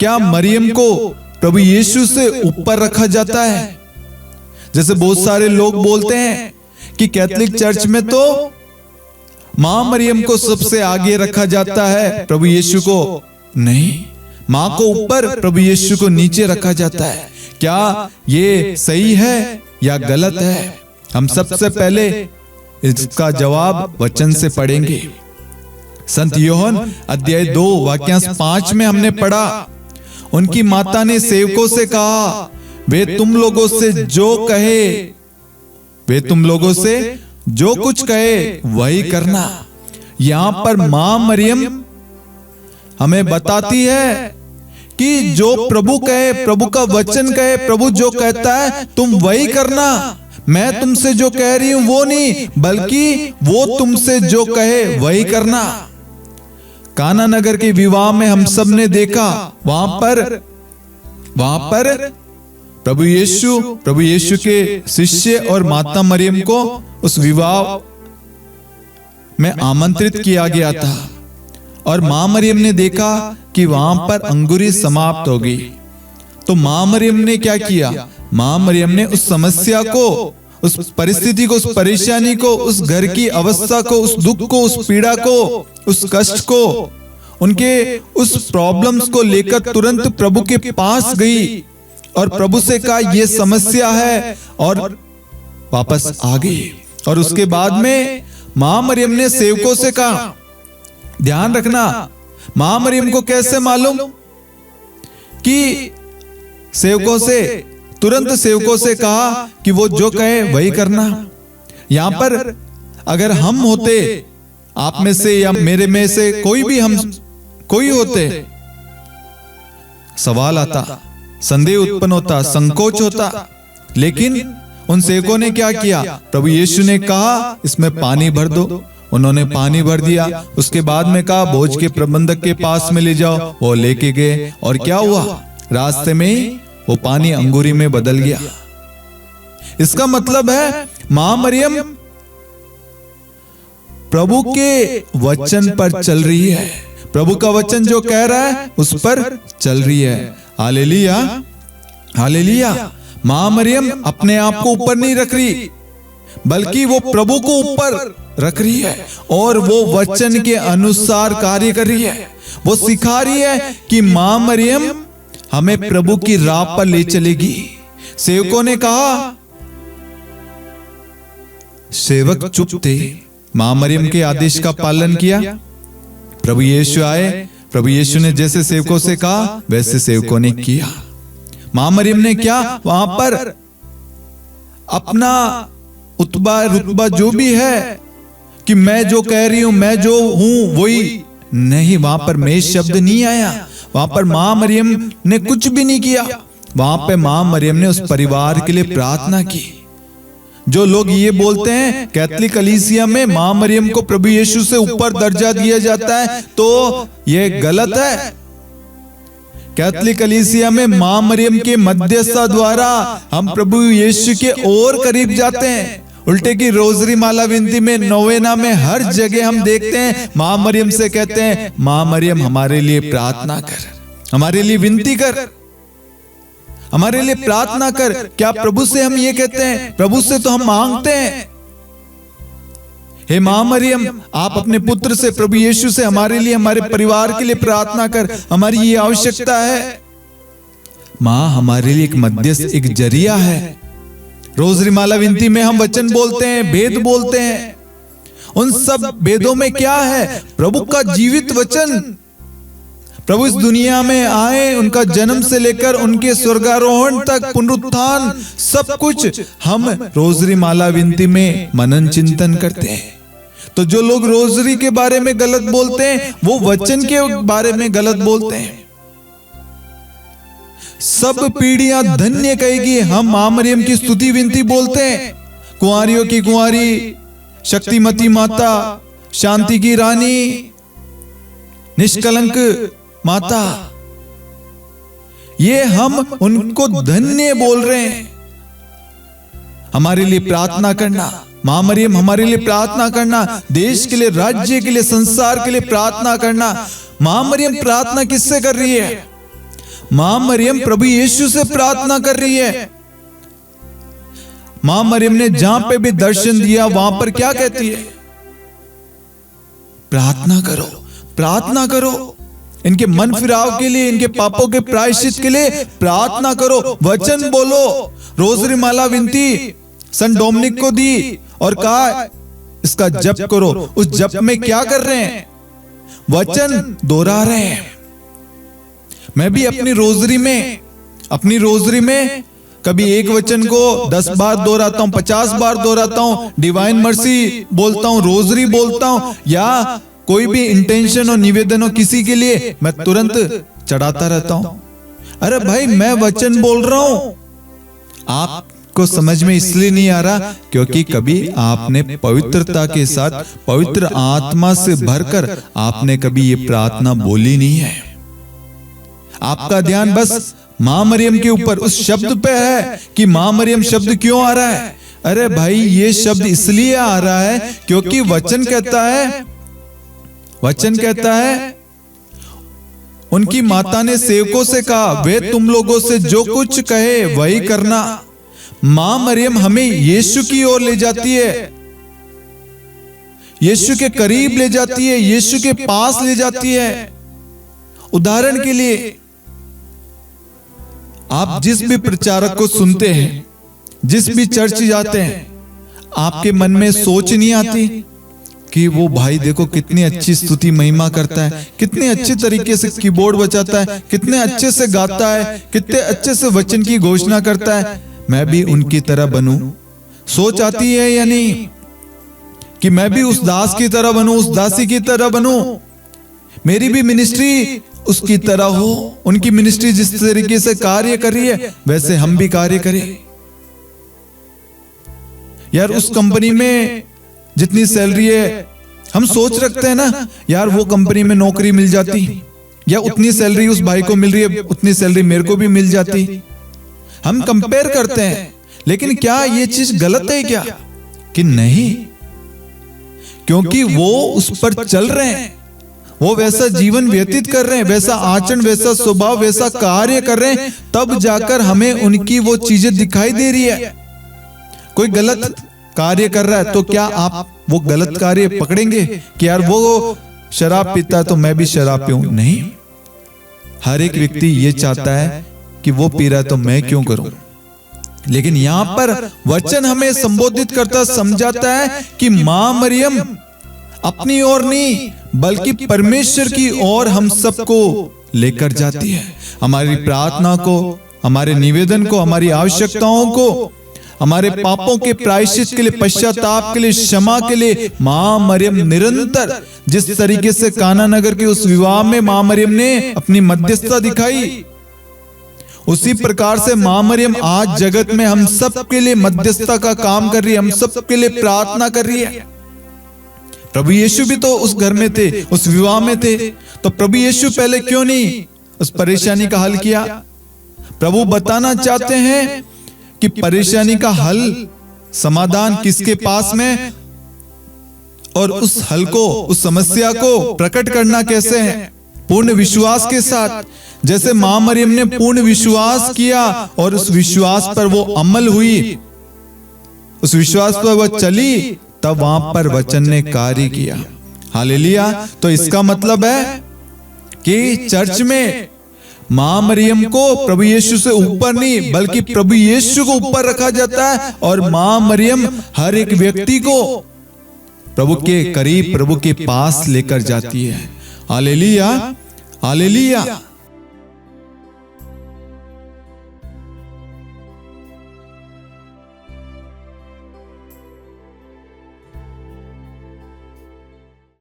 क्या मरियम को प्रभु यीशु से ऊपर रखा जाता है? जैसे बहुत सारे लोग बोलते हैं कि कैथोलिक चर्च में तो मां मरियम को सबसे आगे रखा जाता है, प्रभु यीशु को नहीं, मां को ऊपर, प्रभु यीशु को नीचे रखा जाता है। क्या ये सही है या गलत है? हम सबसे पहले इसका जवाब वचन से पढ़ेंगे। संत यूहन्ना अध्याय 2 वाक्यांश 5 में हमने पढ़ा, उनकी माता ने सेवकों से कहा, वे तुम लोगों से जो कुछ कहे वही करना। यहां पर मां मरियम हमें बताती है कि जो प्रभु कहे, प्रभु का वचन कहे, प्रभु जो कहता है तुम वही करना। मैं तुमसे जो कह रही हूं वो नहीं, बल्कि वो तुमसे जो कहे वही करना। काना नगर के विवाह में हम सब ने देखा, वहां पर प्रभु यीशु के शिष्य और माता मरियम को उस विवाह में आमंत्रित किया गया था, और मां मरियम ने देखा कि वहां पर अंगूरी समाप्त हो गई। तो मां मरियम ने क्या किया? मां मरियम ने उस समस्या को, उस परिस्थिति को, उस परेशानी को, उस घर की अवस्था को, उस दुख को, उस पीड़ा को, उस कष्ट को, उनके उस प्रॉब्लम्स को लेकर तुरंत प्रभु के पास गई और प्रभु से कहा ये समस्या है, और वापस आ गई। और उसके बाद में मां मरियम ने सेवकों से कहा, ध्यान रखना, मां मरियम को कैसे मालूम कि तुरंत सेवकों से कहा कि वो जो कहे वही करना। यहां पर अगर हम होते, आप में से या मेरे में से कोई होते, सवाल आता, संदेह उत्पन्न होता, संकोच होता। लेकिन उन सेवकों ने क्या किया? प्रभु यीशु ने कहा इसमें पानी भर दो, उन्होंने पानी भर दिया। उसके बाद में कहा भोज के प्रबंधक के पास में ले जाओ, वो लेके गए, और क्या हुआ? रास्ते में ही वो पानी अंगूरी में बदल गया। इसका मतलब है मां मरियम प्रभु के वचन पर चल रही है, प्रभु का वचन जो कह रहा है उस पर चल रही है। Hallelujah, hallelujah. मां मरियम अपने आप को ऊपर नहीं रख रही, बल्कि वो प्रभु को ऊपर रख रही है, और वो वचन के अनुसार कार्य कर रही है। वो सिखा रही है कि मां मरियम हमें प्रभु की राह पर ले चलेगी। सेवकों ने कहा, सेवक चुप थे, मां मरियम के आदेश का पालन किया। प्रभु यीशु आए, प्रभु यीशु ने जैसे सेवकों से कहा वैसे सेवकों ने किया। मां मरियम ने क्या वहां पर अपना रुतबा जो भी है कि मैं जो कह रही हूं, मैं जो हूं वही नहीं, वहां पर मैं शब्द नहीं आया। वहां पर मां मरियम ने कुछ भी नहीं किया। वहां पे मां मरियम ने उस परिवार के लिए प्रार्थना की। जो लोग ये बोलते हैं कैथोलिक कलीसिया में मां मरियम को प्रभु यीशु से ऊपर दर्जा दिया जाता है, तो ये गलत है। कैथोलिक कलीसिया में मां मरियम के मध्यस्थता द्वारा हम प्रभु यीशु के और करीब जाते हैं। उल्टे की रोजरी माला विनती में, नोवेना में, हर जगह हम देखते हैं मां मरियम से कहते हैं, मां मरियम हमारे लिए प्रार्थना कर, हमारे लिए विनती कर, हमारे लिए प्रार्थना कर। क्या प्रभु से हम ये कहते हैं? प्रभु से तो हम मांगते हैं, हे मां मरियम आप अपने पुत्र से, प्रभु यीशु से हमारे लिए, हमारे परिवार के लिए प्रार्थना कर, हमारी ये आवश्यकता है। मां हमारे लिए एक मध्यस्थ, एक जरिया है। रोजरी माला विनती में हम वचन बोलते हैं, भेद बोलते हैं। उन सब भेदों में क्या है? प्रभु का जीवित वचन। प्रभु इस दुनिया में आए, उनका जन्म से लेकर उनके स्वर्गारोहण तक, पुनरुत्थान, सब कुछ हम रोजरी माला विनती में मनन चिंतन करते हैं। तो जो लोग रोजरी के बारे में गलत बोलते हैं, वो वचन के बारे में गलत बोलते हैं। सब पीढ़ियां धन्य कहेगी हम मां मरियम की स्तुति विनती बोलते हैं। कुंवारियों की कुंवारी, शक्तिमती माता, शांति की रानी, निष्कलंक माता, ये हम उनको धन्य बोल रहे हैं। हमारे लिए प्रार्थना करना, मां मरियम हमारे लिए प्रार्थना करना, देश के लिए, राज्य के लिए, संसार के लिए प्रार्थना करना। मां मरियम प्रार्थना किससे कर रही है? मां मरियम प्रभु यीशु से प्रार्थना कर रही है। मां मरियम ने जहां पे भी दर्शन दिया वहां पर क्या कहती है? प्रार्थना करो, प्रार्थना करो। इनके मन फिराव के लिए, इनके पापों के प्रायश्चित के लिए प्रार्थना करो, वचन बोलो। रोजरी माला विनती संत डोमिनिक को दी और कहा इसका जप करो। उस जप में क्या कर रहे हैं? वचन दोहरा रहे हैं। मैं भी अपनी रोजरी में कभी एक वचन को 10 बार दोहराता हूं, 50 बार दोहराता हूं, डिवाइन मर्सी बोलता हूं, रोजरी बोलता हूं, या कोई भी इंटेंशन और निवेदन हो किसी के लिए मैं तुरंत चढ़ाता रहता हूं। अरे भाई, मैं वचन बोल रहा हूं। आपको समझ में इसलिए नहीं आ रहा क्योंकि कभी आपने पवित्रता के साथ, पवित्र आत्मा से भरकर आपने कभी ये प्रार्थना बोली नहीं है। आपका ध्यान बस मां मरियम के ऊपर, उस शब्द पे है कि मां मरियम शब्द क्यों आ रहा है। अरे भाई, ये शब्द इसलिए आ रहा है क्योंकि वचन कहता है उनकी माता ने सेवकों से कहा, वे तुम लोगों से जो कुछ कहे वही करना। मां मरियम हमें यीशु की ओर ले जाती है, यीशु के करीब ले जाती है, यीशु के पास ले जाती है। उदाहरण के लिए, आप जिस भी प्रचारक को सुनते हैं, जिस भी चर्च जाते हैं, आपके मन में सोच नहीं आती कि वो भाई देखो कितनी अच्छी स्तुति महिमा करता है, कितने अच्छे तरीके से कीबोर्ड बजाता है, कितने अच्छे से गाता है, कितने अच्छे से वचन की घोषणा करता है, मैं भी उनकी तरह बनूं। सोच आती है या नहीं कि मैं भी उस दास की तरह बनूं, उस दासी की तरह बनूं, मेरी भी मिनिस्ट्री उसकी तरह हो, उनकी मिनिस्ट्री जिस तरीके से कार्य कर रही है वैसे हम भी कार्य करें। यार, उस कंपनी में जितनी सैलरी है, हम सोच रखते हैं ना यार वो कंपनी में नौकरी मिल जाती, या उतनी सैलरी उस भाई को मिल रही है, उतनी सैलरी मेरे को भी मिल जाती। हम कंपेयर करते हैं, लेकिन क्या ये चीज गलत है क्या? कि नहीं, क्योंकि वो उस पर चल रहे हैं, वो वैसा जीवन व्यतीत कर रहे हैं, वैसा आचरण, वैसा स्वभाव, वैसा कार्य कर रहे हैं, तब जाकर हमें उनकी वो चीजें दिखाई दे रही है। कोई गलत कार्य कर रहा है तो क्या आप वो गलत कार्य पकड़ेंगे कि यार वो शराब पीता है तो मैं भी शराब पीऊं? नहीं, हर एक व्यक्ति ये चाहता है कि वो पी रहा है तो मैं क्यों करूं। लेकिन यहां पर वचन हमें संबोधित करता, समझाता है कि मां मरियम अपनी ओर नहीं बल्कि परमेश्वर की ओर हम सबको लेकर जाती है। हमारी प्रार्थना को, हमारे निवेदन को, हमारी आवश्यकताओं को, हमारे पापों के प्रायश्चित के लिए, पश्चाताप के लिए, क्षमा के लिए मां मरियम निरंतर, जिस तरीके से काना नगर के उस विवाह में मां मरियम ने अपनी मध्यस्थता दिखाई, उसी प्रकार से मां मरियम आज जगत में हम सब के लिए मध्यस्थता का काम कर रही है, हम सब के लिए प्रार्थना कर रही है। प्रभु यीशु भी तो उस घर में थे, उस विवाह में थे, तो प्रभु यीशु पहले क्यों नहीं उस परेशानी का हल किया? प्रभु बताना चाहते हैं कि परेशानी का हल, समाधान किसके पास में, और उस हल को, उस समस्या को प्रकट करना कैसे है? पूर्ण विश्वास के साथ। जैसे मां मरियम ने पूर्ण विश्वास किया और उस विश्वास पर वो अमल हुई, उस विश्वास पर वो चली, तब वहां पर वचन ने कार्य किया। हालेलुया। तो इसका मतलब है कि चर्च में मां मरियम को प्रभु यीशु से ऊपर नहीं बल्कि प्रभु यीशु को ऊपर रखा जाता है, और मां मरियम हर एक व्यक्ति को प्रभु के करीब, प्रभु के पास लेकर जाती है। Hallelujah, hallelujah.